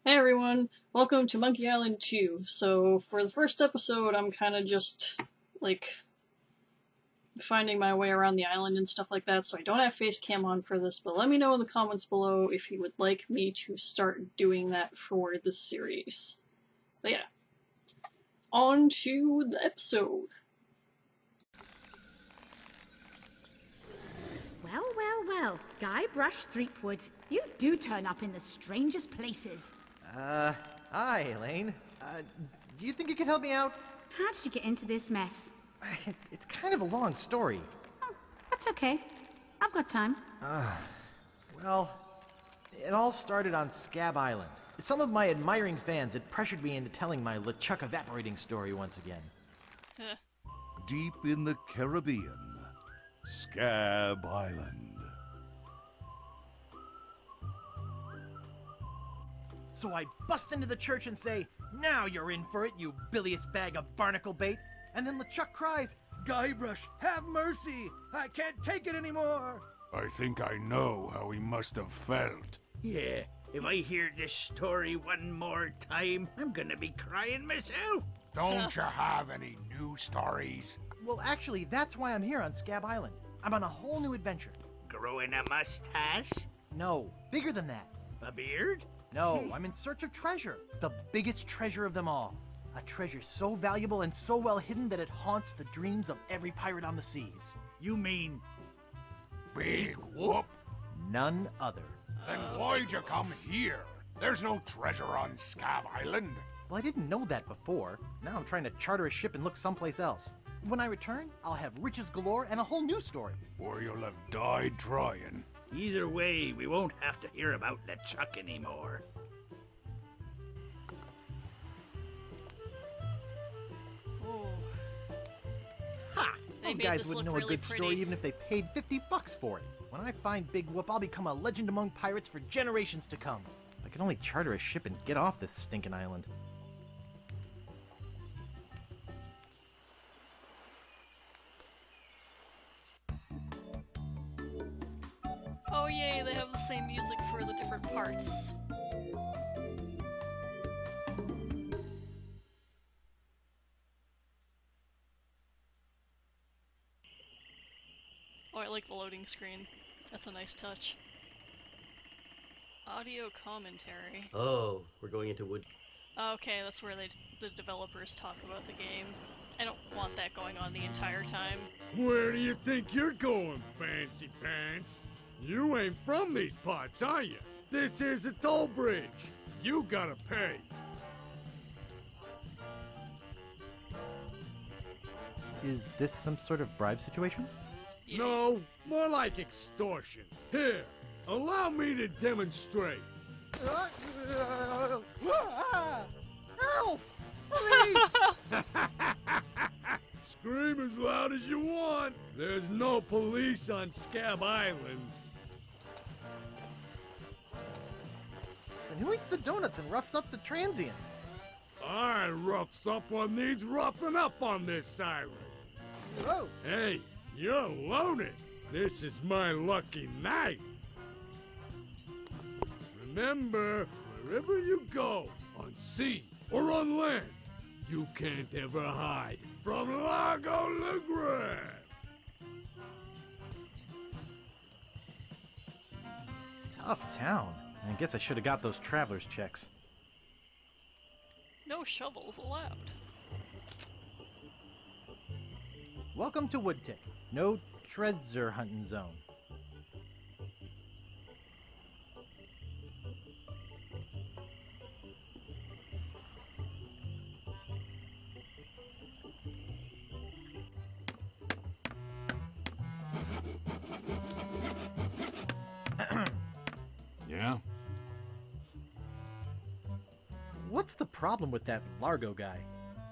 Hey everyone, welcome to Monkey Island 2. So, for the first episode, I'm kind of just, finding my way around the island and stuff like that, so I don't have face cam on for this, but let me know in the comments below if you would like me to start doing that for this series. But yeah, on to the episode. Well, Guybrush Threepwood, you do turn up in the strangest places. Hi, Elaine. Do you think you could help me out? How did you get into this mess? It's kind of a long story. Oh, that's okay. I've got time. Well, it all started on Scabb Island. Some of my admiring fans had pressured me into telling my LeChuck evaporating story once again. Deep in the Caribbean, Scabb Island. So I bust into the church and say, "Now you're in for it, you bilious bag of barnacle bait." And then LeChuck cries, "Guybrush, have mercy! I can't take it anymore!" I think I know how he must have felt. Yeah, if I hear this story one more time, I'm gonna be crying myself. Don't you have any new stories? Well, actually, that's why I'm here on Scabb Island. I'm on a whole new adventure. Growing a mustache? No, bigger than that. A beard? No, I'm in search of treasure. The biggest treasure of them all. A treasure so valuable and so well hidden that it haunts the dreams of every pirate on the seas. You mean Big whoop. None other. Then why'd you come here? There's no treasure on Scabb Island. Well, I didn't know that before. Now I'm trying to charter a ship and look someplace else. When I return, I'll have riches galore and a whole new story. Or you'll have died trying. either way, we won't have to hear about LeChuck anymore. Oh. Ha! They Those made guys this wouldn't look know a really good pretty. story even if they paid $50 for it. When I find Big Whoop, I'll become a legend among pirates for generations to come. I can only charter a ship and get off this stinking island. Oh yay, they have the same music for the different parts. Oh, I like the loading screen. That's a nice touch. Audio commentary. Oh, we're going into wood. Okay, that's where the developers talk about the game. I don't want that going on the entire time. Where do you think you're going, fancy pants? You ain't from these parts, are you? This is a toll bridge. You gotta pay. Is this some sort of bribe situation? Yeah. No, more like extortion. Here, allow me to demonstrate. Help! Please! Scream as loud as you want. There's no police on Scabb Island. And who eats the donuts and roughs up the transients? I roughs up what needs roughing up on this island. Whoa! Hey, you're loaded. This is my lucky night. Remember, wherever you go, on sea or on land, you can't ever hide from Largo Legrand. Tough town. I guess I should have got those traveler's checks. No shovels allowed. Welcome to Woodtick. No treasure hunting zone. Yeah? What's the problem with that Largo guy?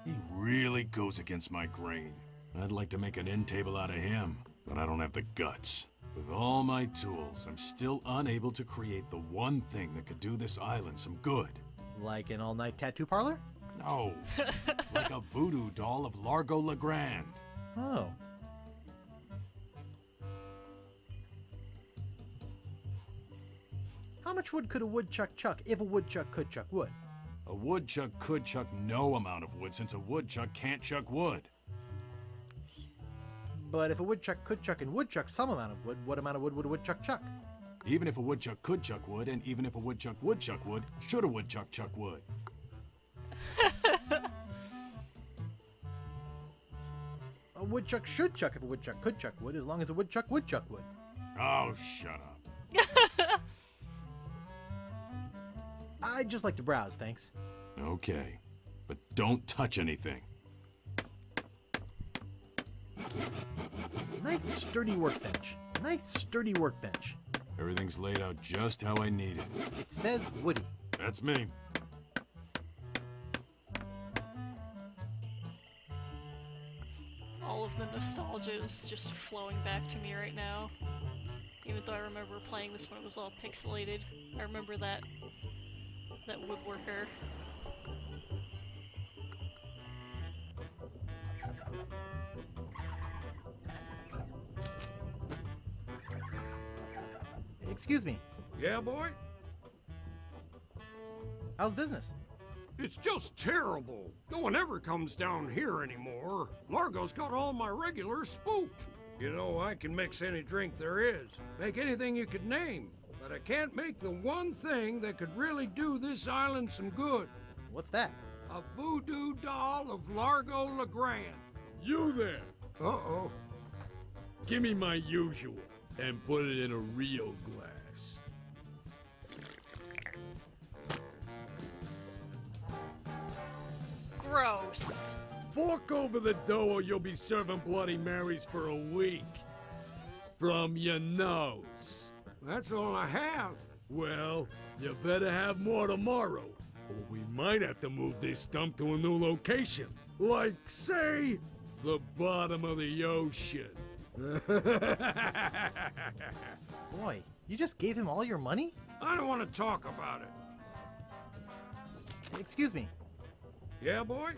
He really goes against my grain. I'd like to make an end table out of him, but I don't have the guts. With all my tools, I'm still unable to create the one thing that could do this island some good. Like an all-night tattoo parlor? No, like a voodoo doll of Largo Legrand. Oh. How much wood could a woodchuck chuck if a woodchuck could chuck wood? A woodchuck could chuck no amount of wood since a woodchuck can't chuck wood. But if a woodchuck could chuck and would chuck some amount of wood, what amount of wood would a woodchuck chuck? Even if a woodchuck could chuck wood, and even if a woodchuck would chuck wood, should a woodchuck chuck wood? A woodchuck should chuck if a woodchuck could chuck wood, as long as a woodchuck would chuck wood. Oh, shut up. I'd just like to browse, thanks. Okay, but don't touch anything. Nice sturdy workbench. Nice sturdy workbench. Everything's laid out just how I need it. It says woody. That's me. All of the nostalgia is just flowing back to me right now. Even though I remember playing this when it was all pixelated. I remember that woodworker. Excuse me, Yeah, boy? how's business? It's just terrible. No one ever comes down here anymore. Largo's got all my regulars spooked. You know, I can mix any drink there is, make anything you could name, but I can't make the one thing that could really do this island some good. What's that? A voodoo doll of Largo LeGrand. You there! Uh-oh. Give me my usual, and put it in a real glass. Gross. Fork over the dough or you'll be serving Bloody Marys for a week. From your nose. That's all I have. Well, you better have more tomorrow, or we might have to move this stump to a new location. Like, say, the bottom of the ocean. Boy, you just gave him all your money? I don't want to talk about it. Excuse me, Yeah, boy?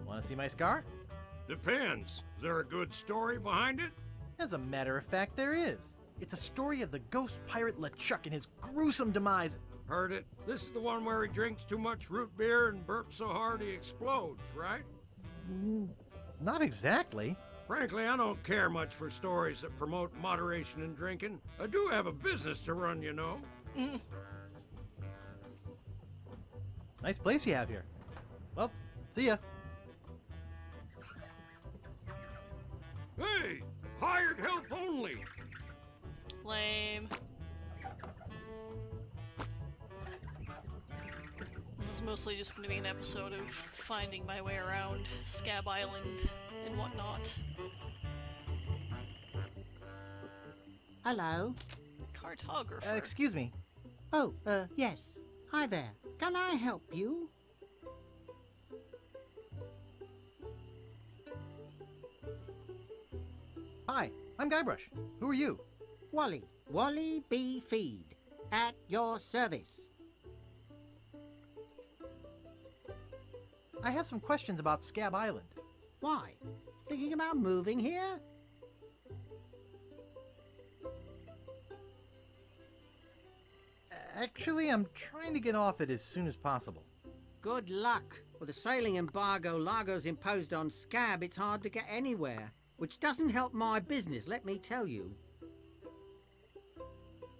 want to see my scar? Depends. Is there a good story behind it? As a matter of fact, there is. It's a story of the ghost pirate LeChuck and his gruesome demise. Heard it. This is the one where he drinks too much root beer and burps so hard he explodes, right? Not exactly. Frankly, I don't care much for stories that promote moderation in drinking. I do have a business to run, you know. Nice place you have here. Well, see ya. Hey! Hired help only! Lame. This is mostly just going to be an episode of finding my way around Scabb Island and whatnot. Hello? Cartographer. Excuse me. Oh, yes. Hi there. Can I help you? Hi, I'm Guybrush. Who are you? Wally. Wally B. Feed. At your service. I have some questions about Scabb Island. Why? Thinking about moving here? Actually, I'm trying to get off it as soon as possible. Good luck. With the sailing embargo Largo's imposed on Scabb, it's hard to get anywhere. Which doesn't help my business, let me tell you.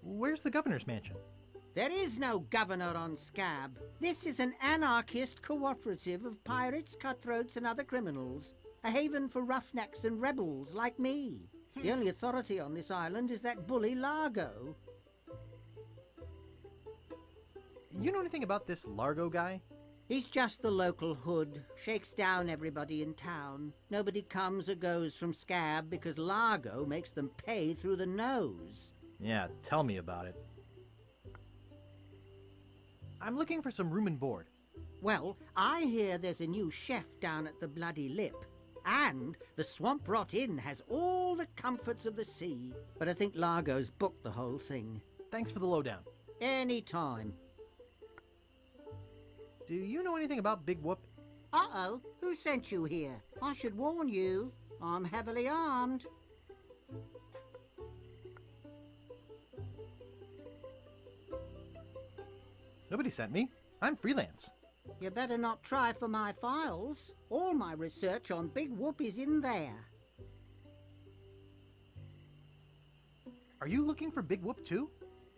Where's the governor's mansion? There is no governor on Scabb. This is an anarchist cooperative of pirates, cutthroats, and other criminals. A haven for roughnecks and rebels like me. The only authority on this island is that bully Largo. You know anything about this Largo guy? He's just the local hood, shakes down everybody in town. Nobody comes or goes from Scabb because Largo makes them pay through the nose. Yeah, tell me about it. I'm looking for some room and board. Well, I hear there's a new chef down at the Bloody Lip. And the Swamp Rot Inn has all the comforts of the sea. But I think Largo's booked the whole thing. Thanks for the lowdown. Any time. Do you know anything about Big Whoop? Uh-oh, who sent you here? I should warn you, I'm heavily armed. Nobody sent me. I'm freelance. You better not try for my files. All my research on Big Whoop is in there. Are you looking for Big Whoop too?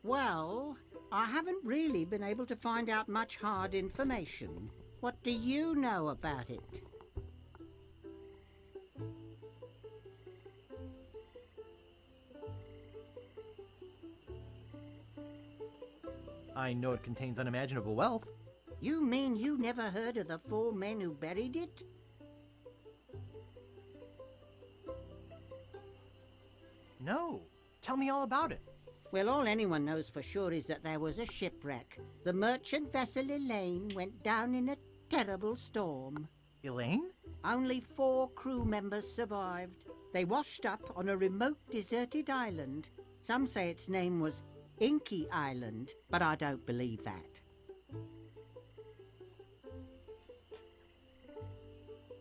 Well, I haven't really been able to find out much hard information. What do you know about it? I know it contains unimaginable wealth. You mean you never heard of the 4 men who buried it? No. Tell me all about it. Well, all anyone knows for sure is that there was a shipwreck. The merchant vessel Elaine went down in a terrible storm. Elaine? Only 4 crew members survived. They washed up on a remote deserted island. Some say its name was Inky Island, but I don't believe that.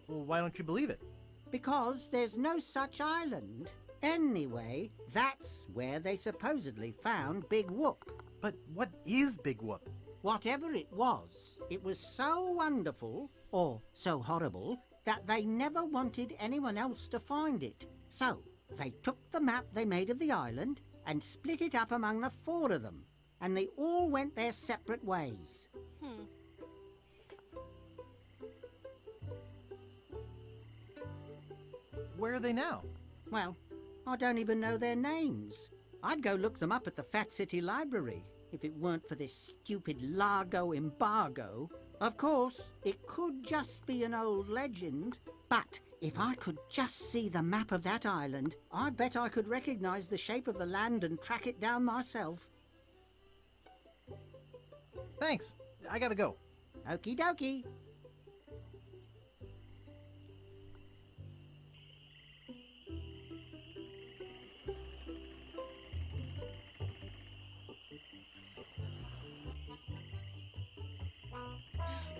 Well, why don't you believe it? Because there's no such island. Anyway, that's where they supposedly found Big Whoop. But what is Big Whoop? Whatever it was so wonderful, or so horrible, that they never wanted anyone else to find it. So, they took the map they made of the island and split it up among the 4 of them, and they all went their separate ways. Where are they now? Well, I don't even know their names. I'd go look them up at the Fat City Library if it weren't for this stupid Largo embargo. Of course, it could just be an old legend, but if I could just see the map of that island, I bet I could recognize the shape of the land and track it down myself. Thanks. I gotta go. Okie dokie.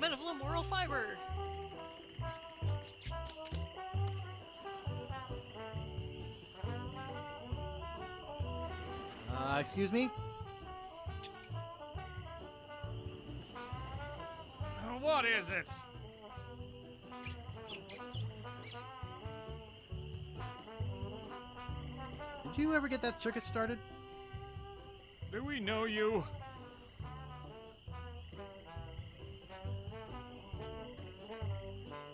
Metaphor moral fiber. Excuse me? What is it? Did you ever get that circus started? Do we know you?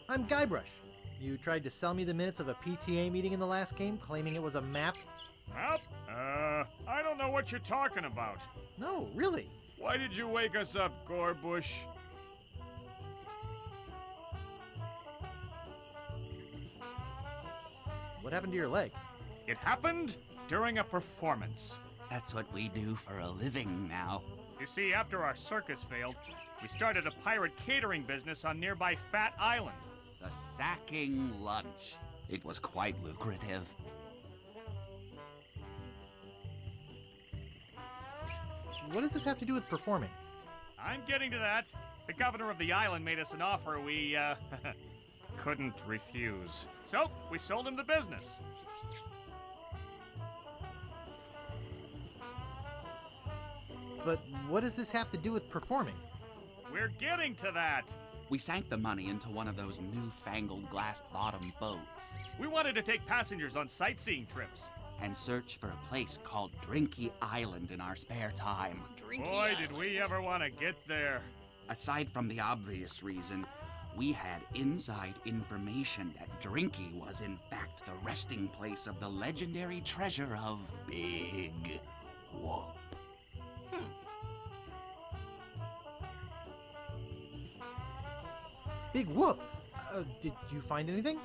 I'm Guybrush. You tried to sell me the minutes of a PTA meeting in the last game, claiming it was a map? Map? I don't know what you're talking about. No, really. Why did you wake us up, Gorbush? What happened to your leg? It happened during a performance. That's what we do for a living now. You see, after our circus failed, we started a pirate catering business on nearby Fat Island. The sacking lunch. It was quite lucrative. What does this have to do with performing? I'm getting to that. The governor of the island made us an offer we, couldn't refuse. So, we sold him the business. But what does this have to do with performing? We're getting to that. We sank the money into one of those newfangled glass-bottom boats We wanted to take passengers on sightseeing trips. and search for a place called Drinky Island in our spare time. Drinky Boy, did Island. we ever want to get there. Aside from the obvious reason, we had inside information that Drinky was in fact the resting place of the legendary treasure of Big Whoop. Big Whoop! Did you find anything?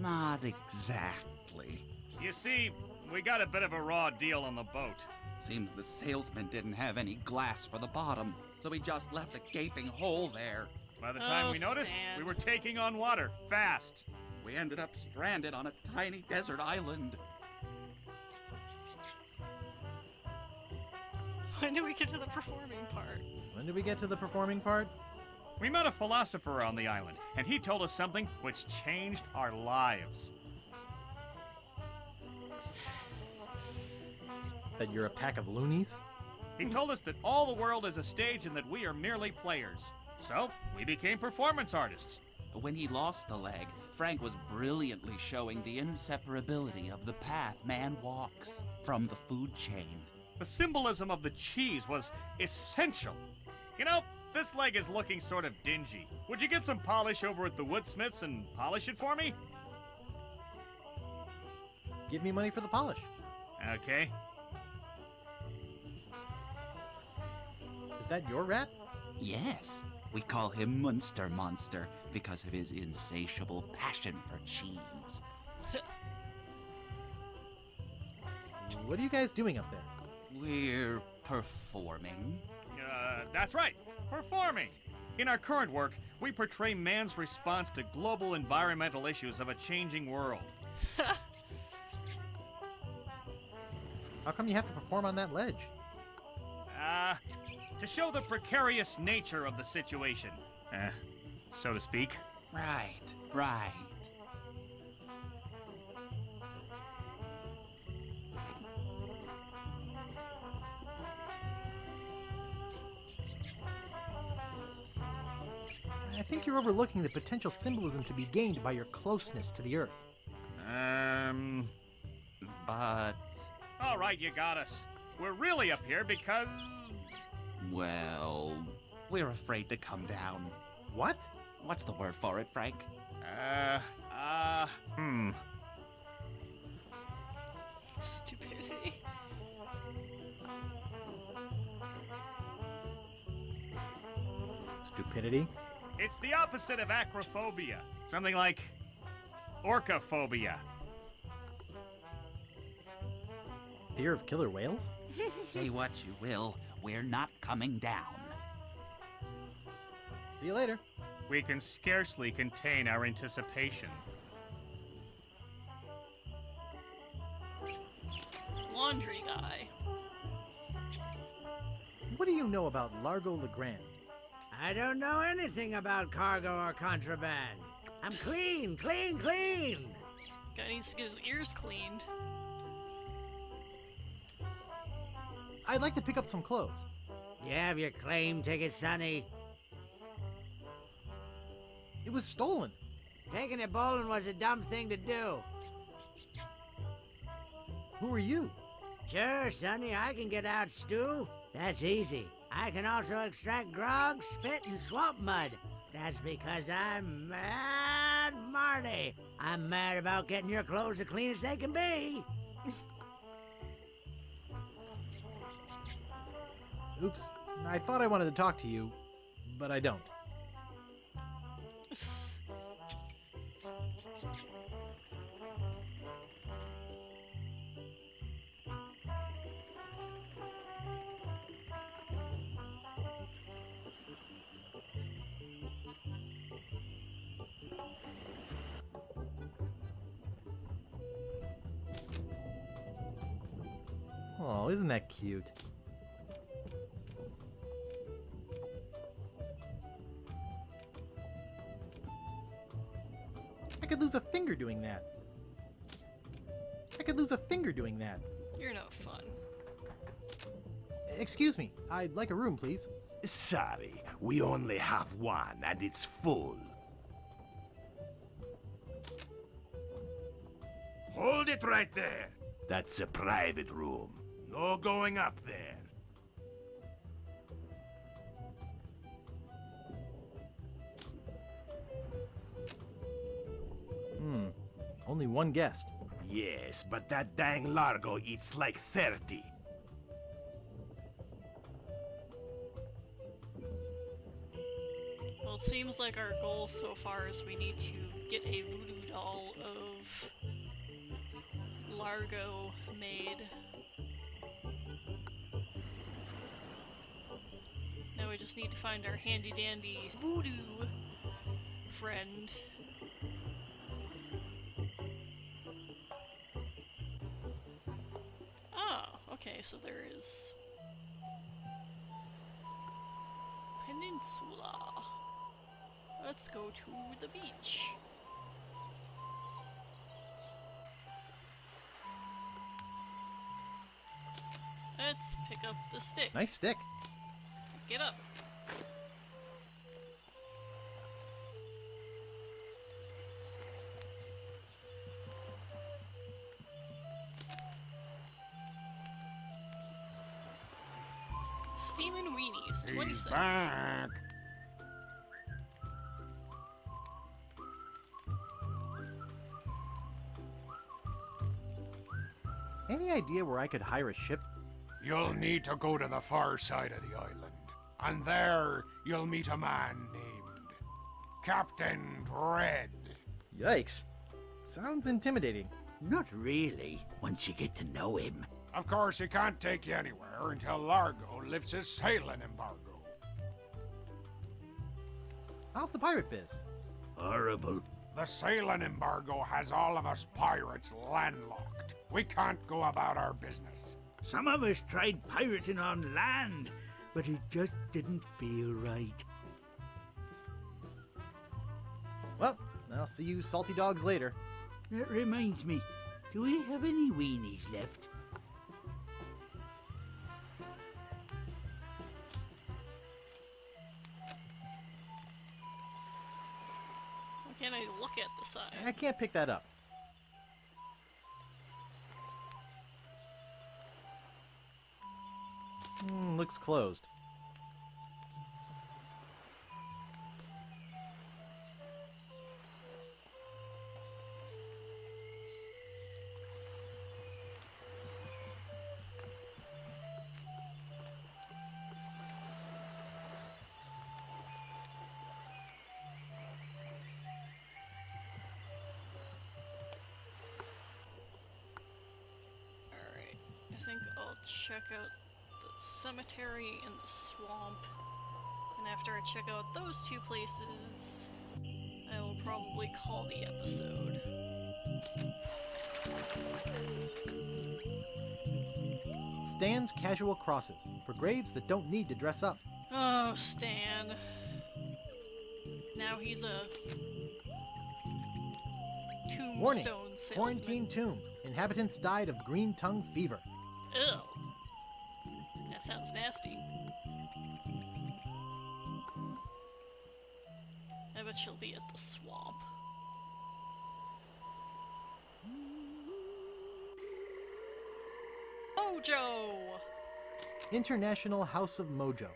Not exactly. You see, we got a bit of a raw deal on the boat. Seems the salesman didn't have any glass for the bottom, so he just left a gaping hole there. By the time Oh, we noticed, Stan. we were taking on water, fast. We ended up stranded on a tiny desert island. When do we get to the performing part? When did we get to the performing part? We met a philosopher on the island, and he told us something which changed our lives. That you're a pack of loonies? He told us that all the world is a stage and that we are merely players. So, we became performance artists. When he lost the leg, Frank was brilliantly showing the inseparability of the path man walks from the food chain. The symbolism of the cheese was essential. You know, this leg is looking sort of dingy. Would you get some polish over at the woodsmiths and polish it for me? Give me money for the polish. Okay. Is that your rat? Yes, we call him Munster Monster because of his insatiable passion for cheese. What are you guys doing up there? We're performing. That's right, performing. In our current work, we portray man's response to global environmental issues of a changing world. How come you have to perform on that ledge? To show the precarious nature of the situation, so to speak. Right, right. I think you're overlooking the potential symbolism to be gained by your closeness to the Earth. But... All right, you got us. We're really up here because... well, we're afraid to come down. What? What's the word for it, Frank? Stupidity. Stupidity? It's the opposite of acrophobia. Something like orcaphobia. Fear of killer whales? Say what you will, we're not coming down. See you later. We can scarcely contain our anticipation. Laundry guy. What do you know about Largo Legrand? I don't know anything about cargo or contraband. I'm clean, clean, clean. Guy needs to get his ears cleaned. I'd like to pick up some clothes. You have your claim ticket, Sonny. It was stolen. Taking it bowling was a dumb thing to do. Who are you? Sure, Sonny, I can get out stew. That's easy. I can also extract grog, spit, and swamp mud. That's because I'm Mad Marty. I'm mad about getting your clothes as clean as they can be. Oops. I thought I wanted to talk to you, but I don't. Oh, isn't that cute? I could lose a finger doing that. I could lose a finger doing that. You're no fun. Excuse me, I'd like a room, please. Sorry, we only have one and it's full. Hold it right there. That's a private room. No going up there. Only one guest. Yes, but that dang Largo eats like 30. Well, it seems like our goal so far is we need to get a voodoo doll of Largo made. Now we just need to find our handy dandy voodoo friend. Oh, okay, so there is Peninsula. Let's go to the beach. let's pick up the stick. Nice stick. Get up. Steamin' weenies, 20 He's cents. back. Any idea where I could hire a ship? You'll need to go to the far side of the island, and there you'll meet a man named Captain Dread. Yikes. Sounds intimidating. Not really, once you get to know him. Of course, he can't take you anywhere until Largo lifts his sailing embargo. How's the pirate biz? Horrible. The sailing embargo has all of us pirates landlocked. We can't go about our business. Some of us tried pirating on land, but it just didn't feel right. Well, I'll see you salty dogs later. That reminds me, do we have any weenies left? Why can't I look at the side? I can't pick that up. Looks closed. Alright, I think I'll check out the cemetery and the swamp. And after I check out those two places, I will probably call the episode. Stan's Casual Crosses, for graves that don't need to dress up. Oh, Stan. Now he's a tombstone Warning! salesman. Quarantine tomb. Inhabitants died of green tongue fever. Ew. That sounds nasty. I bet she'll be at the swamp. Mojo! International House of Mojo.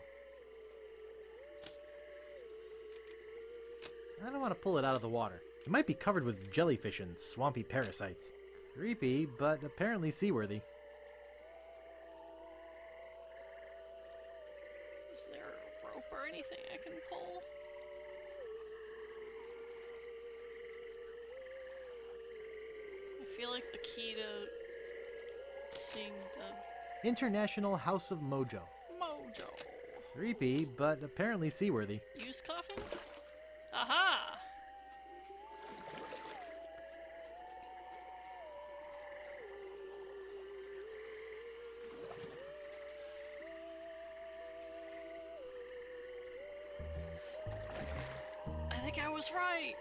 I don't want to pull it out of the water. It might be covered with jellyfish and swampy parasites. Creepy, but apparently seaworthy. Is there a rope or anything I can pull? I feel like the key to seeing the International House of Mojo. Mojo. Creepy, but apparently seaworthy. Used coffin? Aha! I think I was right.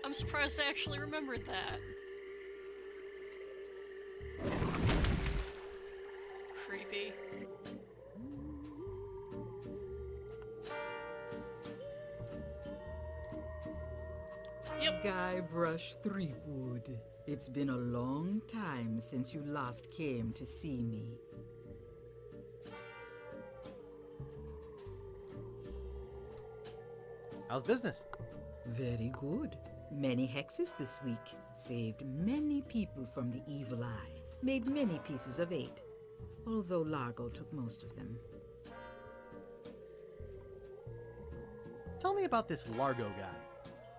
I'm surprised I actually remembered that. Creepy. Yep. Guybrush Threepwood. It's been a long time since you last came to see me. How's business? Very good. Many hexes this week. Saved many people from the evil eye. Made many pieces of 8. Although Largo took most of them. Tell me about this Largo guy.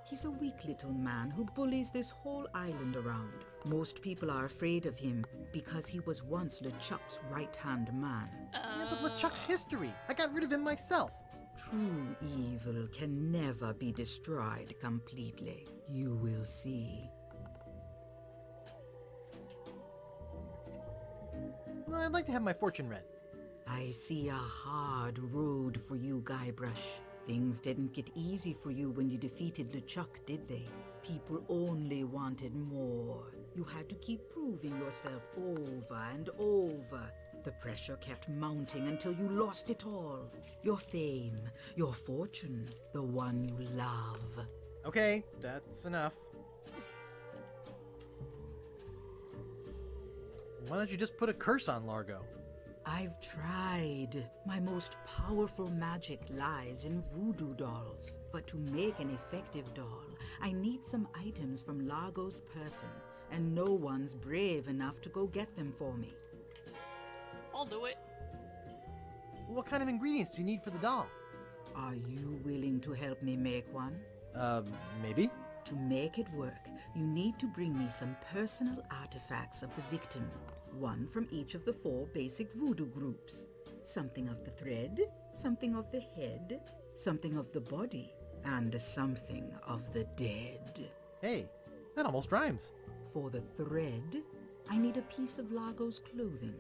He's a weak little man who bullies this whole island around. Most people are afraid of him because he was once LeChuck's right-hand man. Yeah, but LeChuck's history. I got rid of him myself. True evil can never be destroyed completely. You will see. Well, I'd like to have my fortune read. I see a hard road for you, Guybrush. Things didn't get easy for you when you defeated LeChuck, did they? People only wanted more. You had to keep proving yourself over and over. The pressure kept mounting until you lost it all. Your fame, your fortune, the one you love. Okay, that's enough. Why don't you just put a curse on Largo? I've tried. My most powerful magic lies in voodoo dolls. But to make an effective doll, I need some items from Largo's person, and no one's brave enough to go get them for me. I'll do it. What kind of ingredients do you need for the doll? Are you willing to help me make one? Maybe? To make it work, you need to bring me some personal artifacts of the victim. One from each of the 4 basic voodoo groups. Something of the thread, something of the head, something of the body, and something of the dead. Hey, that almost rhymes. For the thread, I need a piece of Largo's clothing,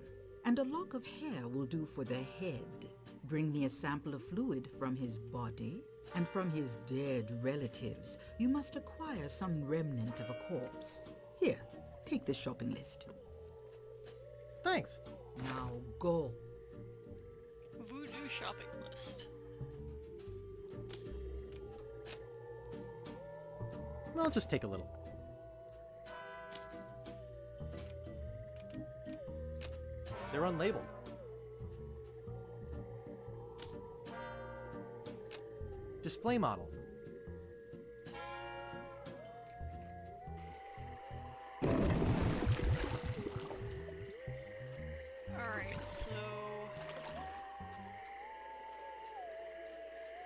and a lock of hair will do for the head. Bring me a sample of fluid from his body, and from his dead relatives, you must acquire some remnant of a corpse. Here, take the shopping list. Thanks. Now go. Voodoo shopping list. I'll just take a little. They're unlabeled. Display model. Alright, so...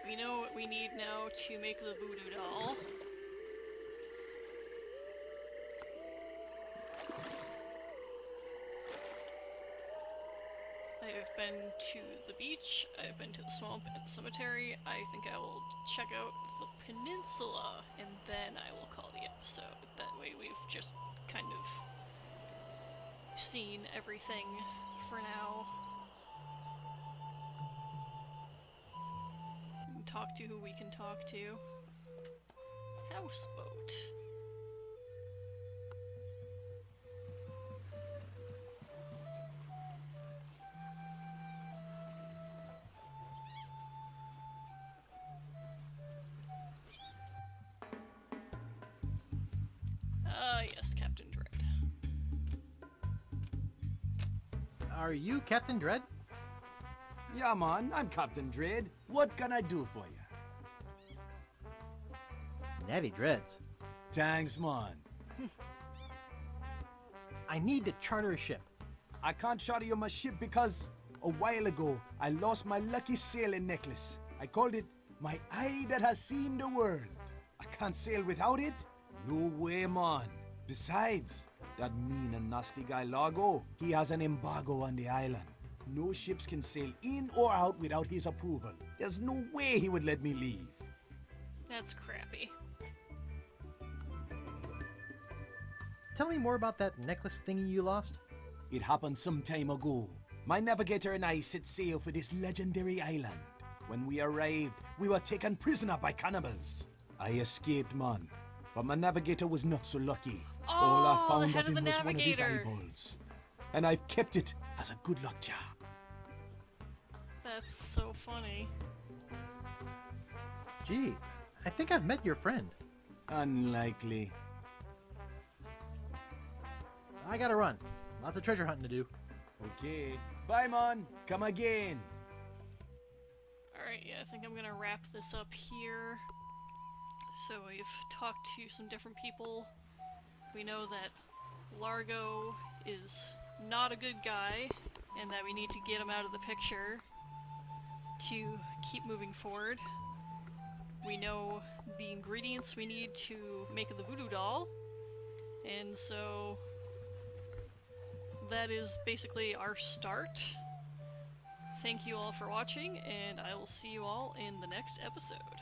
we know what we need now to make the voodoo doll. I've been to the beach, I've been to the swamp and the cemetery. I think I will check out the peninsula, and then I will call the episode. That way we've just kind of seen everything for now. We can talk to who we can talk to. Houseboat. Yes, Captain Dread. Are you Captain Dread? Yeah, man, I'm Captain Dread. What can I do for you? Natty Dreads. Thanks, man. I need to charter a ship. I can't charter you my ship because a while ago I lost my lucky sailing necklace. I called it my eye that has seen the world. I can't sail without it. No way, man. Besides, that mean and nasty guy Largo, he has an embargo on the island. No ships can sail in or out without his approval. There's no way he would let me leave. That's crappy. Tell me more about that necklace thingy you lost. It happened some time ago. My navigator and I set sail for this legendary island. When we arrived, we were taken prisoner by cannibals. I escaped, man. But my navigator was not so lucky. Oh, all I found head of of him the was one of his navigator. eyeballs. And I've kept it as a good luck charm. That's so funny. Gee, I think I've met your friend. Unlikely. I gotta run. Lots of treasure hunting to do. Okay. Bye, man. Come again. Alright, yeah, I think I'm gonna wrap this up here. So we've talked to some different people. We know that Largo is not a good guy, and that we need to get him out of the picture to keep moving forward. We know the ingredients we need to make the voodoo doll, and so that is basically our start. Thank you all for watching, and I will see you all in the next episode.